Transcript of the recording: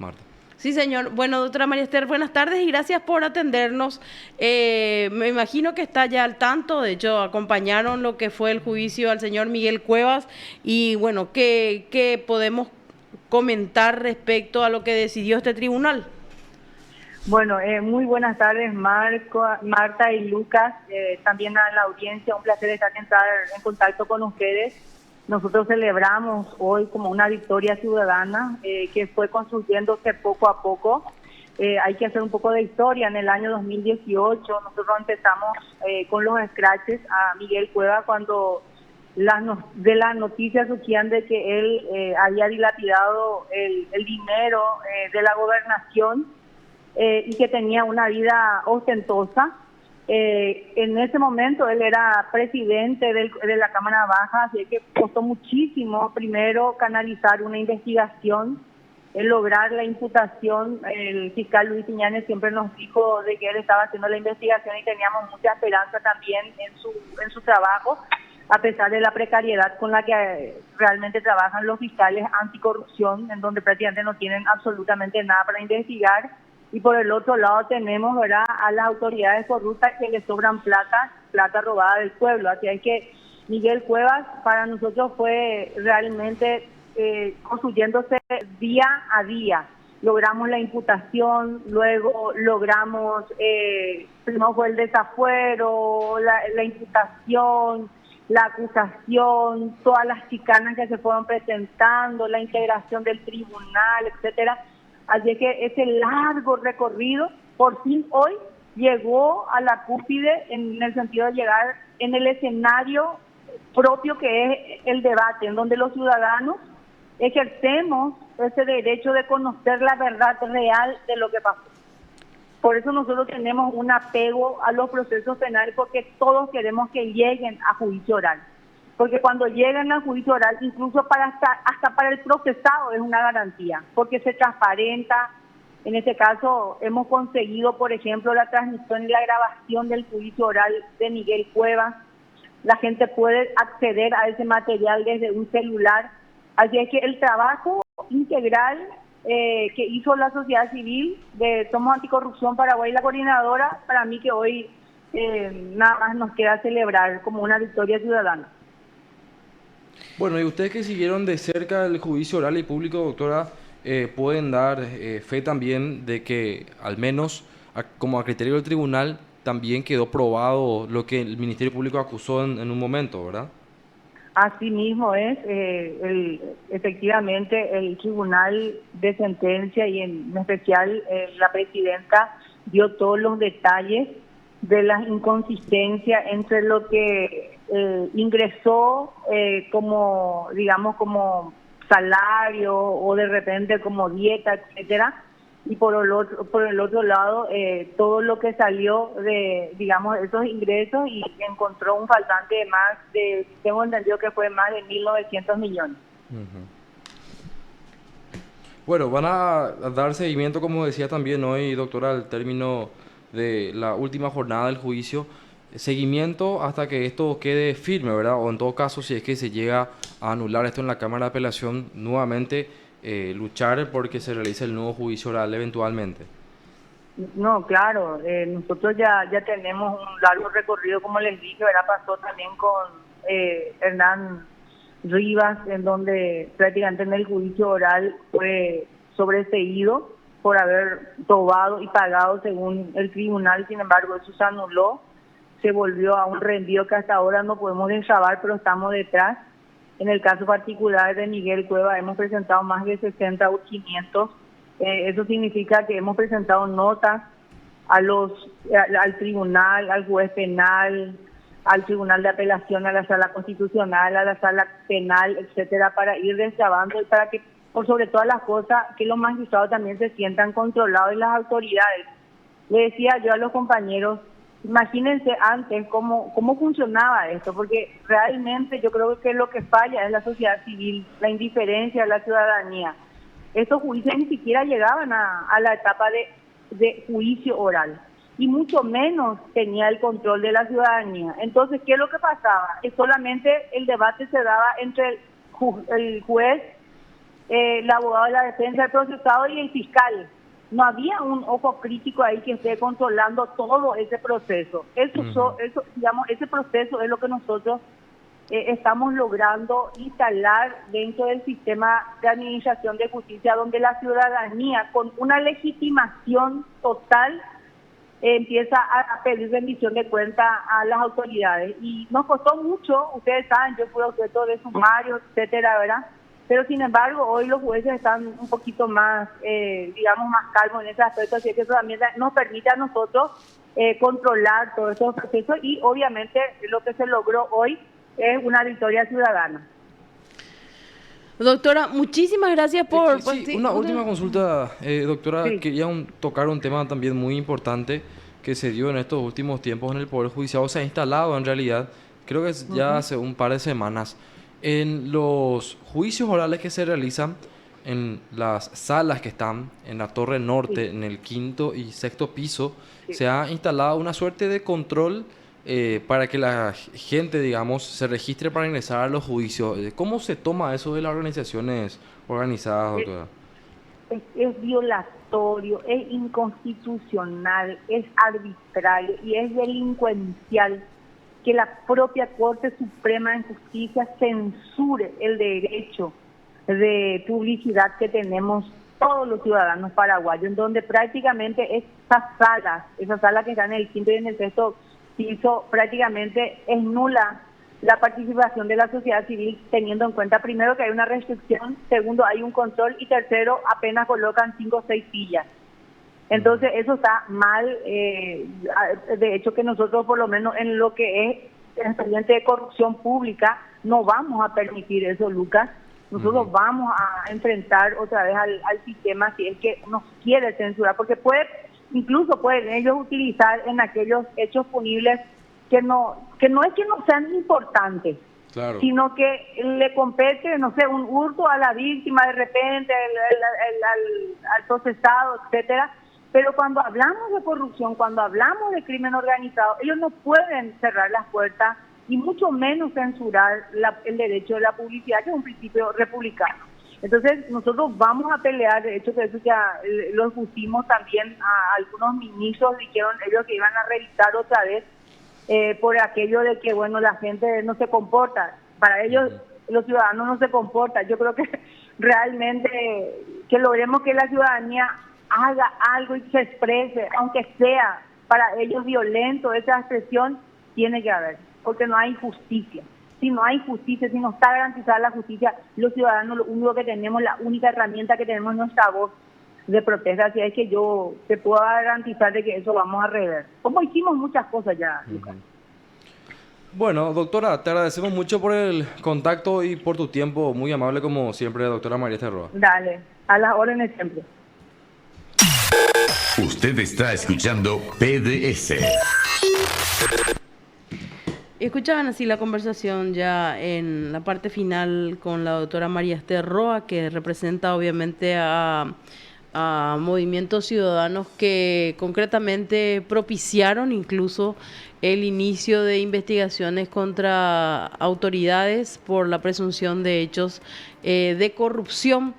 Marta. Sí, señor. Bueno, doctora María Esther, buenas tardes y gracias por atendernos. Me imagino que está ya al tanto, de hecho, acompañaron lo que fue el juicio al señor Miguel Cuevas y bueno, ¿qué podemos comentar respecto a lo que decidió este tribunal? Bueno, muy buenas tardes, Marta y Lucas, también a la audiencia, un placer estar en contacto con ustedes. Nosotros celebramos hoy como una victoria ciudadana que fue construyéndose poco a poco. Hay que hacer un poco de historia. En el año 2018 nosotros empezamos con los scratches a Miguel Cueva cuando de las noticias surgían de que él había dilapidado el dinero de la gobernación y que tenía una vida ostentosa. En ese momento él era presidente de la Cámara Baja, así que costó muchísimo primero canalizar una investigación, lograr la imputación. El fiscal Luis Piñanes siempre nos dijo de que él estaba haciendo la investigación y teníamos mucha esperanza también en su trabajo, a pesar de la precariedad con la que realmente trabajan los fiscales anticorrupción, en donde prácticamente no tienen absolutamente nada para investigar. Y por el otro lado tenemos, ¿verdad?, a las autoridades corruptas que le sobran plata robada del pueblo. Así es que Miguel Cuevas para nosotros fue realmente construyéndose día a día. Logramos la imputación, luego logramos, primero fue el desafuero, la imputación, la acusación, todas las chicanas que se fueron presentando, la integración del tribunal, etcétera. Así que ese largo recorrido, por fin hoy, llegó a la cúspide en el sentido de llegar en el escenario propio que es el debate, en donde los ciudadanos ejercemos ese derecho de conocer la verdad real de lo que pasó. Por eso nosotros tenemos un apego a los procesos penales, porque todos queremos que lleguen a juicio oral. Porque cuando llegan a juicio oral, incluso hasta para el procesado es una garantía, porque se transparenta. En este caso hemos conseguido, por ejemplo, la transmisión y la grabación del juicio oral de Miguel Cuevas. La gente puede acceder a ese material desde un celular. Así es que el trabajo integral que hizo la sociedad civil de Somos Anticorrupción Paraguay y la coordinadora, para mí que hoy nada más nos queda celebrar como una victoria ciudadana. Bueno, y ustedes que siguieron de cerca el juicio oral y público, doctora, pueden dar fe también de que, al menos como a criterio del tribunal, también quedó probado lo que el Ministerio Público acusó en un momento, ¿verdad? Así mismo es, efectivamente el Tribunal de Sentencia y en especial la presidenta dio todos los detalles de las inconsistencias entre lo que ingresó como, digamos, como salario o de repente como dieta, etcétera, y por el otro lado todo lo que salió de, digamos, esos ingresos, y encontró un faltante de tengo entendido que fue más de 1.900 millones. Ujú. Bueno, van a dar seguimiento, como decía también hoy, doctora, al término de la última jornada del juicio. Seguimiento hasta que esto quede firme, ¿verdad? O en todo caso, si es que se llega a anular esto en la Cámara de Apelación, nuevamente luchar porque se realice el nuevo juicio oral eventualmente. No, claro, nosotros ya tenemos un largo recorrido, como les dije, ¿verdad? Pasó también con Hernán Rivas, en donde prácticamente en el juicio oral fue sobreseído por haber robado y pagado según el tribunal. Sin embargo, eso se anuló, se volvió a un rendido que hasta ahora no podemos destrabar, pero estamos detrás. En el caso particular de Miguel Cueva hemos presentado más de 60 urgimientos. Eso significa que hemos presentado notas al tribunal, al juez penal, al tribunal de apelación, a la sala constitucional, a la sala penal, etcétera, para ir destrabando y para que, por sobre todas las cosas, que los magistrados también se sientan controlados y las autoridades. Le decía yo a los compañeros, imagínense antes cómo funcionaba esto, porque realmente yo creo que lo que falla es la sociedad civil, la indiferencia de la ciudadanía. Estos juicios ni siquiera llegaban a la etapa de juicio oral, y mucho menos tenía el control de la ciudadanía. Entonces, ¿qué es lo que pasaba? Es solamente el debate se daba entre el juez el abogado de la defensa, el procesado y el fiscal. No había un ojo crítico ahí que esté controlando todo ese proceso. Eso, digamos, ese proceso es lo que nosotros estamos logrando instalar dentro del sistema de administración de justicia, donde la ciudadanía, con una legitimación total, empieza a pedir rendición de cuenta a las autoridades. Y nos costó mucho, ustedes saben, yo fui objeto de sumarios, etcétera, ¿verdad? Pero sin embargo, hoy los jueces están un poquito más, digamos, más calmos en ese aspecto, así que eso también nos permite a nosotros controlar todos esos procesos y obviamente lo que se logró hoy es una victoria ciudadana. Doctora, muchísimas gracias por... Sí, una última consulta, doctora. Sí. Quería tocar un tema también muy importante que se dio en estos últimos tiempos en el Poder Judicial, o se ha instalado en realidad, creo que ya hace un par de semanas, en los juicios orales que se realizan en las salas que están en la Torre Norte, en el 5º y 6º piso, se ha instalado una suerte de control para que la gente, digamos, se registre para ingresar a los juicios. ¿Cómo se toma eso de las organizaciones organizadas, doctora? Es violatorio, es inconstitucional, es arbitrario y es delincuencial que la propia Corte Suprema de Justicia censure el derecho de publicidad que tenemos todos los ciudadanos paraguayos, en donde prácticamente esas salas que están en el 5º y en el 6º piso, prácticamente es nula la participación de la sociedad civil, teniendo en cuenta, primero, que hay una restricción, segundo, hay un control, y tercero, apenas colocan 5 o 6 sillas. Entonces, eso está mal. De hecho, que nosotros, por lo menos en lo que es el expediente de corrupción pública, no vamos a permitir eso, Lucas. Nosotros vamos a enfrentar otra vez al sistema si es que nos quiere censurar, porque incluso pueden ellos utilizar en aquellos hechos punibles que no es que no sean importantes, claro, sino que le compete, no sé, un hurto a la víctima de repente, al procesado, etcétera. Pero cuando hablamos de corrupción, cuando hablamos de crimen organizado, ellos no pueden cerrar las puertas y mucho menos censurar el derecho de la publicidad, que es un principio republicano. Entonces, nosotros vamos a pelear, de hecho, que eso ya lo pusimos también a algunos ministros, dijeron ellos que iban a revisar otra vez por aquello de que, bueno, la gente no se comporta. Para ellos, los ciudadanos no se comportan. Yo creo que realmente que logremos que la ciudadanía haga algo y se exprese, aunque sea para ellos violento, esa expresión tiene que haber, porque no hay justicia. Si no hay justicia, si no está garantizada la justicia, los ciudadanos lo único que tenemos, la única herramienta que tenemos es nuestra voz de protesta. Así es que yo te puedo garantizar de que eso vamos a rever. Como hicimos muchas cosas ya, Lucas. Bueno, doctora, te agradecemos mucho por el contacto y por tu tiempo, muy amable como siempre, doctora María Esther Roa. Dale, a las órdenes siempre. Usted está escuchando PDS. Escuchaban así la conversación ya en la parte final con la doctora María Esther Roa, que representa obviamente a movimientos ciudadanos que concretamente propiciaron incluso el inicio de investigaciones contra autoridades por la presunción de hechos de corrupción